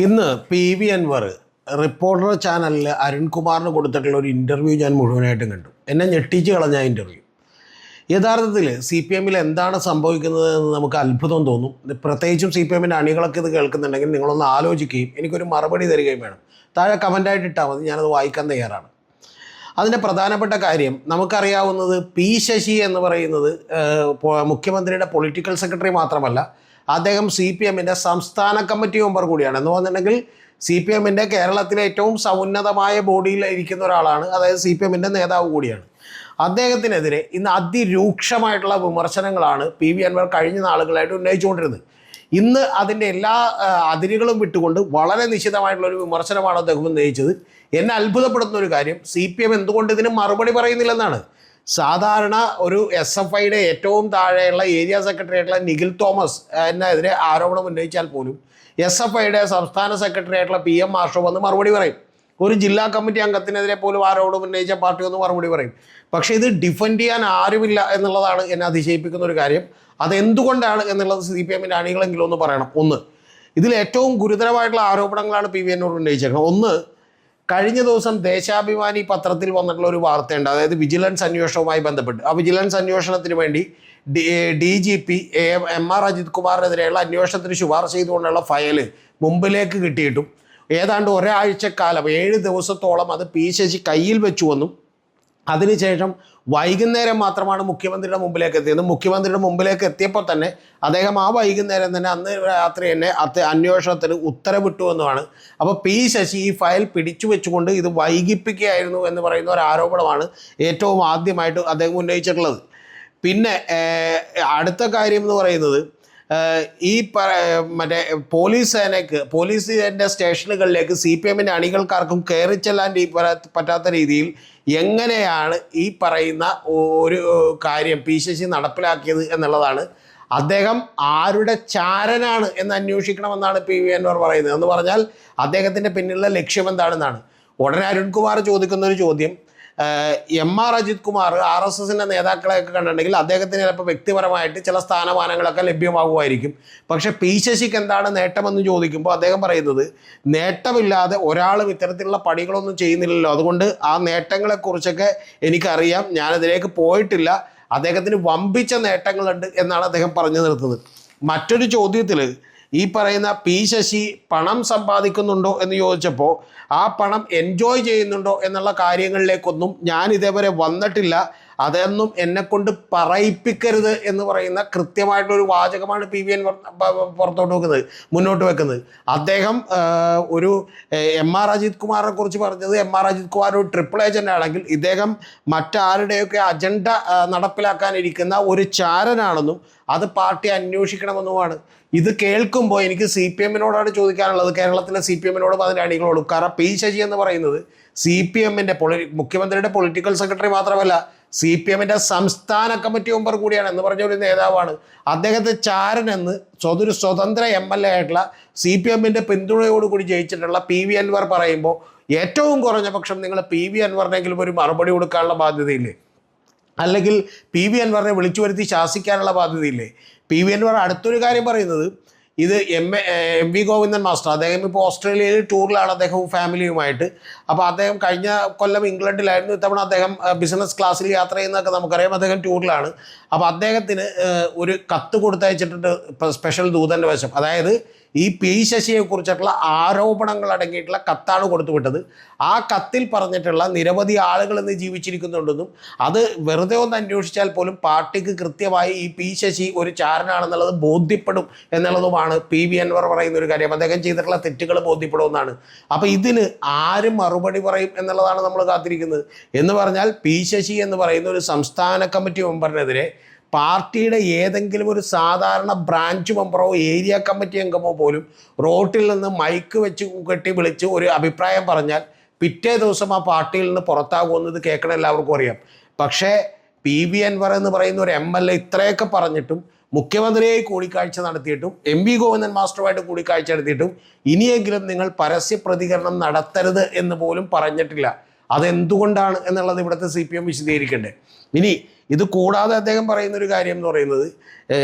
ഇന്ന് P V Anwar reporter ചാനലിൽ അരുൺകുമാറിന് കൊടുത്തിട്ടുള്ള ഒരു ഇൻ്റർവ്യൂ ഞാൻ മുഴുവനായിട്ടും കണ്ടു. എന്നെ ഞെട്ടിച്ച് കളഞ്ഞ ഇൻ്റർവ്യൂ. യഥാർത്ഥത്തിൽ സി പി എമ്മിൽ എന്താണ് സംഭവിക്കുന്നത് എന്ന് നമുക്ക് അത്ഭുതം തോന്നും. പ്രത്യേകിച്ചും സി പി എമ്മിൻ്റെ അണികളൊക്കെ ഇത് കേൾക്കുന്നുണ്ടെങ്കിൽ നിങ്ങളൊന്ന് ആലോചിക്കുകയും എനിക്കൊരു മറുപടി തരികയും വേണം. താഴെ കമൻ്റായിട്ട് ഇട്ടാൽ മതി, ഞാനത് വായിക്കാൻ തയ്യാറാണ്. അതിൻ്റെ പ്രധാനപ്പെട്ട കാര്യം നമുക്കറിയാവുന്നത് പി ശശി എന്ന് പറയുന്നത് മുഖ്യമന്ത്രിയുടെ പൊളിറ്റിക്കൽ സെക്രട്ടറി മാത്രമല്ല, അദ്ദേഹം സി പി എമ്മിൻ്റെ സംസ്ഥാന കമ്മിറ്റി മെമ്പർ കൂടിയാണ്. എന്ന് പറഞ്ഞിട്ടുണ്ടെങ്കിൽ സി പി എമ്മിൻ്റെ കേരളത്തിലെ ഏറ്റവും സമുന്നതമായ ബോഡിയിൽ ഇരിക്കുന്ന ഒരാളാണ്. അതായത് സി പി എമ്മിൻ്റെ നേതാവ് കൂടിയാണ്. അദ്ദേഹത്തിനെതിരെ ഇന്ന് അതിരൂക്ഷമായിട്ടുള്ള വിമർശനങ്ങളാണ് പി വി അൻവർ കഴിഞ്ഞ നാളുകളായിട്ട് ഉന്നയിച്ചുകൊണ്ടിരുന്നത്. ഇന്ന് അതിൻ്റെ എല്ലാ അതിരുകളും വിട്ടുകൊണ്ട് വളരെ നിശ്ചിതമായിട്ടുള്ളൊരു വിമർശനമാണ് അദ്ദേഹം ഉന്നയിച്ചത്. എന്നെ അത്ഭുതപ്പെടുത്തുന്ന ഒരു കാര്യം, സി പി എം എന്തുകൊണ്ട് ഇതിന് മറുപടി പറയുന്നില്ലെന്നാണ്. സാധാരണ ഒരു എസ് എഫ് ഐയുടെ ഏറ്റവും താഴെയുള്ള ഏരിയ സെക്രട്ടറി ആയിട്ടുള്ള നിഖിൽ തോമസ് എന്നെതിരെ ആരോപണം ഉന്നയിച്ചാൽ പോലും എസ് എഫ് ഐയുടെ സംസ്ഥാന സെക്രട്ടറി ആയിട്ടുള്ള പി എം മാഷോ വന്ന് മറുപടി പറയും. ഒരു ജില്ലാ കമ്മിറ്റി അംഗത്തിനെതിരെ പോലും ആരോപണം ഉന്നയിച്ച പാർട്ടി ഒന്ന് മറുപടി പറയും. പക്ഷേ ഇത് ഡിഫെൻഡ് ചെയ്യാൻ ആരുമില്ല എന്നുള്ളതാണ് എന്നെ അതിശയിപ്പിക്കുന്ന ഒരു കാര്യം. അതെന്തുകൊണ്ടാണ് എന്നുള്ളത് സി പി എമ്മിൻ്റെ അണികളെങ്കിലും ഒന്ന് പറയണം. ഒന്ന്, ഇതിൽ ഏറ്റവും ഗുരുതരമായിട്ടുള്ള ആരോപണങ്ങളാണ് പി വി അൻവർ ഉന്നയിച്ചേക്കുന്നത്. ഒന്ന്, കഴിഞ്ഞ ദിവസം ദേശാഭിമാനി പത്രത്തിൽ വന്നിട്ടുള്ള ഒരു വാർത്തയുണ്ട്. അതായത് വിജിലൻസ് അന്വേഷണവുമായി ബന്ധപ്പെട്ട് ആ വിജിലൻസ് അന്വേഷണത്തിന് വേണ്ടി D G P M R Ajith കുമാറിനെതിരെയുള്ള അന്വേഷണത്തിന് ശുപാർശ ചെയ്തുകൊണ്ടുള്ള ഫയൽ മുമ്പിലേക്ക് കിട്ടിയിട്ടും ഏതാണ്ട് ഒരാഴ്ചക്കാലം 7 ദിവസത്തോളം അത് പി ശശി കയ്യിൽ വെച്ചുവെന്നും അതിനുശേഷം വൈകുന്നേരം മാത്രമാണ് മുഖ്യമന്ത്രിയുടെ മുമ്പിലേക്ക് എത്തിയത്. മുഖ്യമന്ത്രിയുടെ മുമ്പിലേക്ക് എത്തിയപ്പോൾ തന്നെ അദ്ദേഹം ആ വൈകുന്നേരം തന്നെ അന്ന് രാത്രി തന്നെ അന്വേഷണത്തിന് ഉത്തരവിട്ടു എന്നുമാണ്. അപ്പോൾ പി ശശി ഈ ഫയൽ പിടിച്ചു വെച്ചുകൊണ്ട് ഇത് വൈകിപ്പിക്കുകയായിരുന്നു എന്ന് പറയുന്ന ഒരു ആരോപണമാണ് ഏറ്റവും ആദ്യമായിട്ട് അദ്ദേഹം ഉന്നയിച്ചിട്ടുള്ളത്. പിന്നെ അടുത്ത കാര്യം എന്ന് പറയുന്നത്, ഈ മറ്റേ പോലീസിൻ്റെ സ്റ്റേഷനുകളിലേക്ക് സി പി എമ്മിൻ്റെ അണികൾക്കാർക്കും കയറി ചെല്ലാൻ പറ്റാത്ത രീതിയിൽ എങ്ങനെയാണ് ഈ പറയുന്ന ഒരു കാര്യം പി ശശി നടപ്പിലാക്കിയത് എന്നുള്ളതാണ്. അദ്ദേഹം ആരുടെ ചാരനാണ് എന്ന് അന്വേഷിക്കണമെന്നാണ് പി വി അൻവർ പറയുന്നത്. എന്ന് പറഞ്ഞാൽ അദ്ദേഹത്തിൻ്റെ പിന്നിലുള്ള ലക്ഷ്യം എന്താണെന്നാണ്. ഉടനെ അരുൺകുമാർ ചോദിക്കുന്ന ഒരു ചോദ്യം, M R Ajith Kumar R S എസിൻ്റെ നേതാക്കളെയൊക്കെ കണ്ടിട്ടുണ്ടെങ്കിൽ അദ്ദേഹത്തിന് ചിലപ്പോൾ വ്യക്തിപരമായിട്ട് ചില സ്ഥാനമാനങ്ങളൊക്കെ ലഭ്യമാകുമായിരിക്കും. പക്ഷേ പി ശശിക്ക് എന്താണ് നേട്ടമെന്ന് ചോദിക്കുമ്പോൾ അദ്ദേഹം പറയുന്നത്, നേട്ടമില്ലാതെ ഒരാളും ഇത്തരത്തിലുള്ള പണികളൊന്നും ചെയ്യുന്നില്ലല്ലോ, അതുകൊണ്ട് ആ നേട്ടങ്ങളെക്കുറിച്ചൊക്കെ എനിക്കറിയാം, ഞാനതിലേക്ക് പോയിട്ടില്ല, അദ്ദേഹത്തിന് വമ്പിച്ച നേട്ടങ്ങളുണ്ട് എന്നാണ് അദ്ദേഹം പറഞ്ഞു നിർത്തുന്നത്. മറ്റൊരു ചോദ്യത്തിൽ ഈ പറയുന്ന പി ശശി പണം സമ്പാദിക്കുന്നുണ്ടോ എന്ന് ചോദിച്ചപ്പോൾ ആ പണം എൻജോയ് ചെയ്യുന്നുണ്ടോ എന്നുള്ള കാര്യങ്ങളിലേക്കൊന്നും ഞാൻ ഇതേവരെ വന്നിട്ടില്ല, അതൊന്നും എന്നെക്കൊണ്ട് പറയിപ്പിക്കരുത് എന്ന് പറയുന്ന കൃത്യമായിട്ടുള്ളൊരു വാചകമാണ് പി വി അൻവർ മുന്നോട്ട് വെക്കുന്നത്. അദ്ദേഹം ഒരു എം ആർ അജിത് കുമാറിനെ കുറിച്ച് പറഞ്ഞത്, എം ആർ അജിത് കുമാർ ഒരു ട്രിപ്പിൾ ഏജൻ്റ് ആണെങ്കിൽ ഇദ്ദേഹം മറ്റാരുടെയൊക്കെ അജണ്ട നടപ്പിലാക്കാനിരിക്കുന്ന ഒരു ചാരനാണെന്നും അത് പാർട്ടി അന്വേഷിക്കണമെന്നുമാണ്. ഇത് കേൾക്കുമ്പോൾ എനിക്ക് സി പി എമ്മിനോടാണ് ചോദിക്കാനുള്ളത്, കേരളത്തിലെ സി പി എമ്മിനോടും അതിൻ്റെ അണികളോടും. കാരണം പി ശശി എന്ന് പറയുന്നത് സി പി എമ്മിൻ്റെ മുഖ്യമന്ത്രിയുടെ പൊളിറ്റിക്കൽ സെക്രട്ടറി മാത്രമല്ല, സി പി എമ്മിൻ്റെ സംസ്ഥാന കമ്മിറ്റി മെമ്പർ കൂടിയാണ്. എന്ന് പറഞ്ഞ ഒരു നേതാവാണ്. അദ്ദേഹത്തെ ചാരനെന്ന് ഒരു സ്വതന്ത്ര എം എൽ എ ആയിട്ടുള്ള സി പി എമ്മിൻ്റെ പിന്തുണയോടുകൂടി ജയിച്ചിട്ടുള്ള പി വി അൻവർ പറയുമ്പോൾ ഏറ്റവും കുറഞ്ഞ പക്ഷം നിങ്ങൾ പി വി അൻവറിനെങ്കിലും ഒരു മറുപടി കൊടുക്കാനുള്ള ബാധ്യതയില്ലേ? അല്ലെങ്കിൽ പി വി അൻവറിനെ വിളിച്ചു വരുത്തി ശാസിക്കാനുള്ള ബാധ്യതയില്ലേ? പി വി അൻവർ അടുത്തൊരു കാര്യം പറയുന്നത്, ഇത് എം വി ഗോവിന്ദൻ മാസ്റ്റർ, അദ്ദേഹം ഇപ്പോൾ ഓസ്ട്രേലിയയിൽ ടൂറിലാണ് അദ്ദേഹവും ഫാമിലിയുമായിട്ട്. അപ്പോൾ അദ്ദേഹം കഴിഞ്ഞ കൊല്ലം ഇംഗ്ലണ്ടിലായിരുന്നു, ഇത്തവണ അദ്ദേഹം ബിസിനസ് ക്ലാസ്സിൽ യാത്ര ചെയ്യുന്നതൊക്കെ നമുക്കറിയാം. അദ്ദേഹം ടൂറിലാണ്. അപ്പോൾ അദ്ദേഹത്തിന് ഒരു കത്ത് കൊടുത്തയച്ചിട്ടുണ്ട് സ്പെഷ്യൽ ദൂതൻ്റെ വശം. അതായത് ഈ പി ശശിയെക്കുറിച്ചിട്ടുള്ള ആരോപണങ്ങൾ അടങ്ങിയിട്ടുള്ള കത്താണ് കൊടുത്തുവിട്ടത്. ആ കത്തിൽ പറഞ്ഞിട്ടുള്ള നിരവധി ആളുകൾ ഇന്ന് ജീവിച്ചിരിക്കുന്നുണ്ടെന്നും അത് വെറുതെ ഒന്ന് അന്വേഷിച്ചാൽ പോലും പാർട്ടിക്ക് കൃത്യമായി ഈ പി ശശി ഒരു ചാരനാണെന്നുള്ളത് ബോധ്യപ്പെടും എന്നുള്ളതുമാണ് പി വി അൻവർ പറയുന്ന ഒരു കാര്യം. അദ്ദേഹം ചെയ്തിട്ടുള്ള തെറ്റുകൾ ബോധ്യപ്പെടുമെന്നാണ്. അപ്പോൾ ഇതിന് ആര് മറുപടി പറയും എന്നുള്ളതാണ് നമ്മൾ കാത്തിരിക്കുന്നത്. എന്ന് പറഞ്ഞാൽ പി ശശി എന്ന് പറയുന്ന ഒരു സംസ്ഥാന കമ്മിറ്റി മെമ്പറിനെതിരെ പാർട്ടിയുടെ ഏതെങ്കിലും ഒരു സാധാരണ ബ്രാഞ്ച് മെമ്പറോ ഏരിയ കമ്മിറ്റി അംഗമോ പോലും റോട്ടിൽ നിന്ന് മൈക്ക് വെച്ച് കെട്ടി വിളിച്ച് ഒരു അഭിപ്രായം പറഞ്ഞാൽ പിറ്റേ ദിവസം ആ പാർട്ടിയിൽ നിന്ന് പുറത്താകുമെന്നത് കേൾക്കണം എല്ലാവർക്കും അറിയാം. പക്ഷേ പി വി അൻവർ എന്ന് പറയുന്ന ഒരു എം എൽ എ ഇത്രയൊക്കെ പറഞ്ഞിട്ടും, മുഖ്യമന്ത്രിയായി കൂടിക്കാഴ്ച നടത്തിയിട്ടും, എം വി ഗോവിന്ദൻ മാസ്റ്ററുമായിട്ട് കൂടിക്കാഴ്ച നടത്തിയിട്ടും ഇനിയെങ്കിലും നിങ്ങൾ പരസ്യ പ്രതികരണം നടത്തരുത് എന്ന് പോലും പറഞ്ഞിട്ടില്ല. അതെന്തുകൊണ്ടാണ് എന്നുള്ളത് ഇവിടുത്തെ സി പി എം വിശദീകരിക്കണ്ടേ. ഇനി ഇത് കൂടാതെ അദ്ദേഹം പറയുന്നൊരു കാര്യം എന്ന് പറയുന്നത്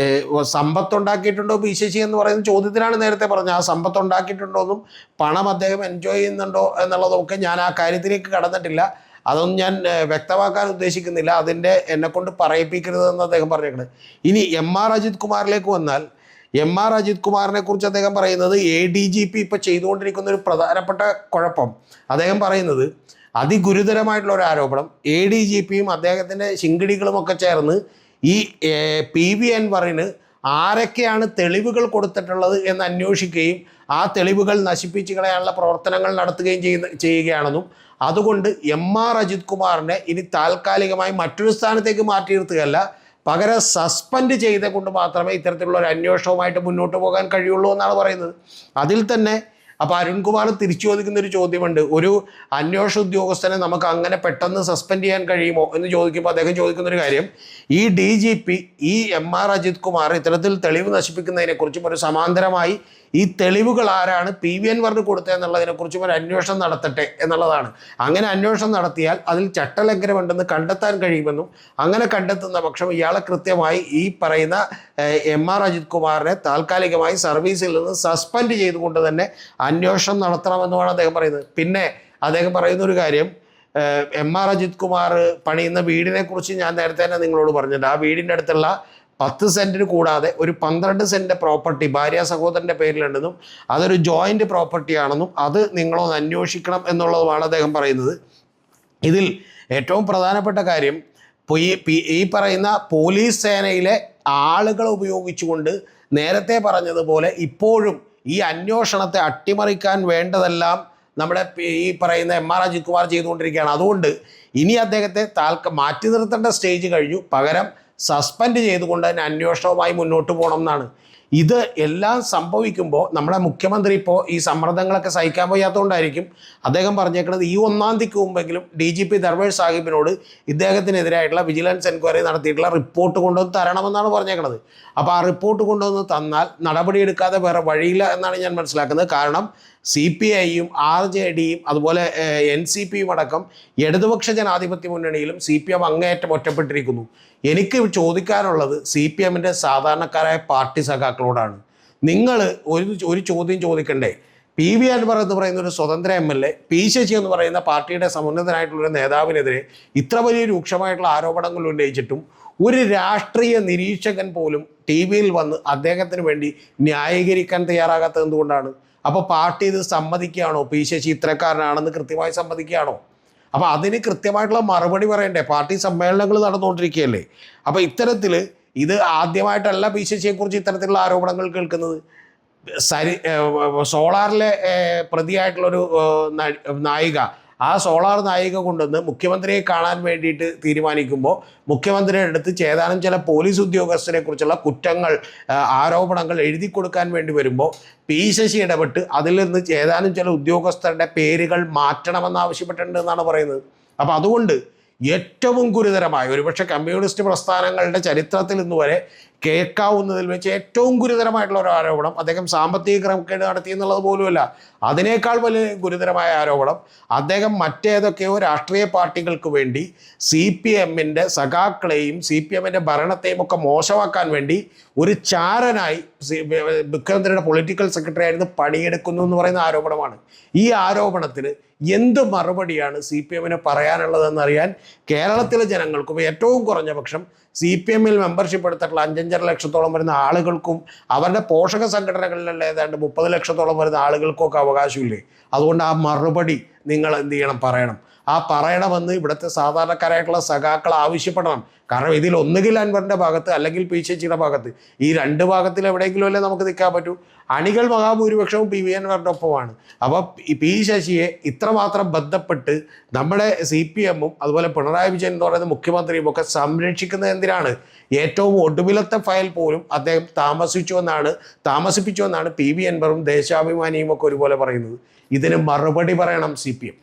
സമ്പത്തുണ്ടാക്കിയിട്ടുണ്ടോ പി ശശി എന്ന് പറയുന്ന ചോദ്യത്തിനാണ് നേരത്തെ പറഞ്ഞത്. ആ സമ്പത്തുണ്ടാക്കിയിട്ടുണ്ടോ എന്നും പണം അദ്ദേഹം എൻജോയ് ചെയ്യുന്നുണ്ടോ എന്നുള്ളതൊക്കെ ഞാൻ ആ കാര്യത്തിലേക്ക് കടന്നിട്ടില്ല, അതൊന്നും ഞാൻ വ്യക്തമാക്കാൻ ഉദ്ദേശിക്കുന്നില്ല, അതിൻ്റെ എന്നെക്കൊണ്ട് പറയിപ്പിക്കരുതെന്ന് അദ്ദേഹം പറഞ്ഞേക്കുന്നത്. ഇനി എം.ആർ. അജിത് കുമാറിലേക്ക് വന്നാൽ, എം.ആർ. അജിത് കുമാറിനെ കുറിച്ച് അദ്ദേഹം പറയുന്നത് ADGP ഇപ്പോൾ ചെയ്തുകൊണ്ടിരിക്കുന്ന ഒരു പ്രധാനപ്പെട്ട കുഴപ്പം അദ്ദേഹം പറയുന്നത്, അതിഗുരുതരമായിട്ടുള്ള ഒരു ആരോപണം, ADGPയും അദ്ദേഹത്തിൻ്റെ ശിങ്കിടികളുമൊക്കെ ചേർന്ന് ഈ PV അൻവറിന് ആരൊക്കെയാണ് തെളിവുകൾ കൊടുത്തിട്ടുള്ളത് എന്ന് അന്വേഷിക്കുകയും ആ തെളിവുകൾ നശിപ്പിച്ച് കളയാനുള്ള പ്രവർത്തനങ്ങൾ നടത്തുകയും ചെയ്യുകയാണെന്നും അതുകൊണ്ട് എം.ആർ. അജിത് കുമാറിനെ ഇനി താൽക്കാലികമായി മറ്റൊരു സ്ഥാനത്തേക്ക് മാറ്റി നിർത്തുകയല്ല, പകരം സസ്പെൻഡ് ചെയ്തുകൊണ്ട് മാത്രമേ ഇത്തരത്തിലുള്ള ഒരു അന്വേഷണവുമായിട്ട് മുന്നോട്ട് പോകാൻ കഴിയുള്ളൂ എന്നാണ് പറയുന്നത്. അതിൽ തന്നെ അപ്പോൾ അരുൺകുമാർ തിരിച്ചു ചോദിക്കുന്ന ഒരു ചോദ്യമുണ്ട്, ഒരു അന്വേഷണ ഉദ്യോഗസ്ഥനെ നമുക്ക് അങ്ങനെ പെട്ടെന്ന് സസ്പെൻഡ് ചെയ്യാൻ കഴിയുമോ എന്ന് ചോദിക്കുമ്പോൾ അദ്ദേഹം ചോദിക്കുന്നൊരു കാര്യം, ഈ DGP ഈ എം.ആർ. അജിത് കുമാർ ഇത്തരത്തിൽ തെളിവ് നശിപ്പിക്കുന്നതിനെക്കുറിച്ചും ഒരു സമാന്തരമായി ഈ തെളിവുകൾ ആരാണ് PV അൻവറിന് കൊടുത്തതെന്നുള്ളതിനെക്കുറിച്ചും ഒരു അന്വേഷണം നടത്തട്ടെ എന്നുള്ളതാണ്. അങ്ങനെ അന്വേഷണം നടത്തിയാൽ അതിൽ ചട്ടലംഘനമുണ്ടെന്ന് കണ്ടെത്താൻ കഴിയുമെന്നും അങ്ങനെ കണ്ടെത്തുന്ന പക്ഷം ഇയാളെ കൃത്യമായി ഈ പറയുന്ന എം.ആർ. അജിത് കുമാറിനെ താൽക്കാലികമായി സർവീസിൽ നിന്ന് സസ്പെൻഡ് ചെയ്തുകൊണ്ട് തന്നെ അന്വേഷണം നടത്തണമെന്നുമാണ് അദ്ദേഹം പറയുന്നത്. പിന്നെ അദ്ദേഹം പറയുന്ന ഒരു കാര്യം, എം.ആർ. അജിത് കുമാർ പണിയുന്ന വീടിനെ കുറിച്ച് ഞാൻ നേരത്തെ തന്നെ നിങ്ങളോട് പറഞ്ഞിട്ടുണ്ട്. ആ വീടിൻ്റെ അടുത്തുള്ള 10 സെൻറ്റിന് കൂടാതെ ഒരു 12 സെൻറ്റ് പ്രോപ്പർട്ടി ഭാര്യ സഹോദരൻ്റെ പേരിലുണ്ടെന്നും അതൊരു ജോയിൻ്റ് പ്രോപ്പർട്ടി ആണെന്നും അത് നിങ്ങളൊന്ന് അന്വേഷിക്കണം എന്നുള്ളതുമാണ് അദ്ദേഹം പറയുന്നത്. ഇതിൽ ഏറ്റവും പ്രധാനപ്പെട്ട കാര്യം, ഈ പറയുന്ന പോലീസ് സേനയിലെ ആളുകളെ ഉപയോഗിച്ചുകൊണ്ട് നേരത്തെ പറഞ്ഞതുപോലെ ഇപ്പോഴും ഈ അന്വേഷണത്തെ അട്ടിമറിക്കാൻ വേണ്ടതെല്ലാം നമ്മുടെ ഈ പറയുന്ന എം.ആർ. അജിത് കുമാർ ചെയ്തുകൊണ്ടിരിക്കുകയാണ്. അതുകൊണ്ട് ഇനി അദ്ദേഹത്തെ മാറ്റി നിർത്തേണ്ട സ്റ്റേജ് കഴിഞ്ഞു, പകരം സസ്പെൻഡ് ചെയ്തുകൊണ്ട് തന്നെ അന്വേഷണവുമായി മുന്നോട്ട് പോകണം എന്നാണ്. ഇത് എല്ലാം സംഭവിക്കുമ്പോൾ നമ്മുടെ മുഖ്യമന്ത്രി ഇപ്പോൾ ഈ സമ്മർദ്ദങ്ങളൊക്കെ സഹിക്കാൻ വയ്യാത്തതുകൊണ്ടായിരിക്കും അദ്ദേഹം പറഞ്ഞേക്കുന്നത് ഈ 1-ാം തീയതിക്ക് മുമ്പെങ്കിലും DGP ദർവേഷ് സാഹിബിനോട് ഇദ്ദേഹത്തിനെതിരായിട്ടുള്ള വിജിലൻസ് എൻക്വയറി നടത്തിയിട്ടുള്ള റിപ്പോർട്ട് കൊണ്ടുവന്ന് തരണമെന്നാണ് പറഞ്ഞേക്കുന്നത്. അപ്പോൾ ആ റിപ്പോർട്ട് കൊണ്ടുവന്ന് തന്നാൽ നടപടിയെടുക്കാതെ വേറെ വഴിയില്ല എന്നാണ് ഞാൻ മനസ്സിലാക്കുന്നത്. കാരണം CPIയും RJDയും അതുപോലെ NCPയും അടക്കം ഇടതുപക്ഷ ജനാധിപത്യ മുന്നണിയിലും CPM അങ്ങേയറ്റം ഒറ്റപ്പെട്ടിരിക്കുന്നു. എനിക്ക് ചോദിക്കാനുള്ളത് CPMൻ്റെ സാധാരണക്കാരായ പാർട്ടി സഖാക്കളോടാണ്. നിങ്ങൾ ഒരു ചോദ്യം ചോദിക്കണ്ടേ? PV അൻവർ എന്ന് പറയുന്ന ഒരു സ്വതന്ത്ര MLA, പി ശശി എന്ന് പറയുന്ന പാർട്ടിയുടെ സമുന്നതനായിട്ടുള്ളൊരു നേതാവിനെതിരെ ഇത്ര വലിയ രൂക്ഷമായിട്ടുള്ള ആരോപണങ്ങൾ ഉന്നയിച്ചിട്ടും ഒരു രാഷ്ട്രീയ നിരീക്ഷകൻ പോലും TV വന്ന് അദ്ദേഹത്തിന് വേണ്ടി ന്യായീകരിക്കാൻ തയ്യാറാകാത്തത് എന്തുകൊണ്ടാണ്? അപ്പോൾ പാർട്ടി ഇത് സമ്മതിക്കുകയാണോ? പി ശശി ഇത്തരക്കാരനാണെന്ന് കൃത്യമായി സമ്മതിക്കുകയാണോ? അപ്പോൾ അതിന് കൃത്യമായിട്ടുള്ള മറുപടി പറയണ്ടേ? പാർട്ടി സമ്മേളനങ്ങൾ നടന്നുകൊണ്ടിരിക്കുകയല്ലേ. അപ്പോൾ ഇത്തരത്തിൽ ഇത് ആദ്യമായിട്ടല്ല പി ശശിയെക്കുറിച്ച് ഇത്തരത്തിലുള്ള ആരോപണങ്ങൾ കേൾക്കുന്നത്. സോളാറിലെ പ്രതിയായിട്ടുള്ളൊരു നായിക, ആ സോളാർ നായിക കൊണ്ടുവന്ന് മുഖ്യമന്ത്രിയെ കാണാൻ വേണ്ടിയിട്ട് തീരുമാനിക്കുമ്പോൾ മുഖ്യമന്ത്രിയുടെ അടുത്ത് ഏതാനും ചില പോലീസ് ഉദ്യോഗസ്ഥരെ കുറിച്ചുള്ള കുറ്റങ്ങൾ, ആരോപണങ്ങൾ എഴുതി കൊടുക്കാൻ വേണ്ടി വരുമ്പോൾ പി ശശി ഇടപെട്ട് അതിൽ നിന്ന് ഏതാനും ചില ഉദ്യോഗസ്ഥരുടെ പേരുകൾ മാറ്റണമെന്ന് ആവശ്യപ്പെട്ടിട്ടുണ്ട് എന്നാണ് പറയുന്നത്. അപ്പോൾ അതുകൊണ്ട് ഏറ്റവും ഗുരുതരമായ, ഒരുപക്ഷെ കമ്മ്യൂണിസ്റ്റ് പ്രസ്ഥാനങ്ങളുടെ ചരിത്രത്തിൽ ഇന്ന് വരെ കേൾക്കാവുന്നതിൽ വെച്ച് ഏറ്റവും ഗുരുതരമായിട്ടുള്ള ഒരു ആരോപണം അദ്ദേഹം സാമ്പത്തിക ക്രമക്കേട് നടത്തി എന്നുള്ളത് പോലുമല്ല, അതിനേക്കാൾ വലിയ ഗുരുതരമായ ആരോപണം അദ്ദേഹം മറ്റേതൊക്കെയോ രാഷ്ട്രീയ പാർട്ടികൾക്ക് വേണ്ടി CPMൻ്റെ സഖാക്കളെയും CPMൻ്റെ ഭരണത്തെയും ഒക്കെ മോശമാക്കാൻ വേണ്ടി ഒരു ചാരനായി മുഖ്യമന്ത്രിയുടെ പൊളിറ്റിക്കൽ സെക്രട്ടറി ആയിരുന്നു പണിയെടുക്കുന്നു എന്ന് പറയുന്ന ആരോപണമാണ്. ഈ ആരോപണത്തിന് എന്ത് മറുപടിയാണ് CPMന് പറയാനുള്ളതെന്നറിയാൻ കേരളത്തിലെ ജനങ്ങൾക്കും ഏറ്റവും കുറഞ്ഞ പക്ഷം CPMൽ മെമ്പർഷിപ്പ് എടുത്തിട്ടുള്ള 5.5 ലക്ഷത്തോളം വരുന്ന ആളുകൾക്കും അവരുടെ പോഷക സംഘടനകളിലുള്ള ഏതാണ്ട് 30 ലക്ഷത്തോളം വരുന്ന ആളുകൾക്കൊക്കെ അവകാശമില്ലേ? അതുകൊണ്ട് ആ മറുപടി നിങ്ങൾ എന്ത് ചെയ്യണം? പറയണം. ആ പറയണമെന്ന് ഇവിടുത്തെ സാധാരണക്കാരായിട്ടുള്ള സഖാക്കൾ ആവശ്യപ്പെടണം. കാരണം ഇതിൽ ഒന്നുകിൽ അൻവറിൻ്റെ ഭാഗത്ത് അല്ലെങ്കിൽ പി ശശിയുടെ ഭാഗത്ത്, ഈ രണ്ട് ഭാഗത്തിൽ എവിടെയെങ്കിലും അല്ലേ നമുക്ക് നിൽക്കാൻ പറ്റൂ. അണികൾ മഹാഭൂരിപക്ഷവും PV അൻവറിൻ്റെ ഒപ്പമാണ്. അപ്പോൾ പി ശശിയെ ഇത്രമാത്രം ബന്ധപ്പെട്ട് നമ്മുടെ CPMും അതുപോലെ പിണറായി വിജയൻ എന്ന് പറയുന്ന മുഖ്യമന്ത്രിയും ഒക്കെ സംരക്ഷിക്കുന്നത് എന്തിനാണ്? ഏറ്റവും ഒടുവിലത്തെ ഫയൽ പോലും അദ്ദേഹം താമസിപ്പിച്ചു എന്നാണ് PV അൻവറും ദേശാഭിമാനിയും ഒക്കെ ഒരുപോലെ പറയുന്നത്. ഇതിന് മറുപടി പറയണം CPM.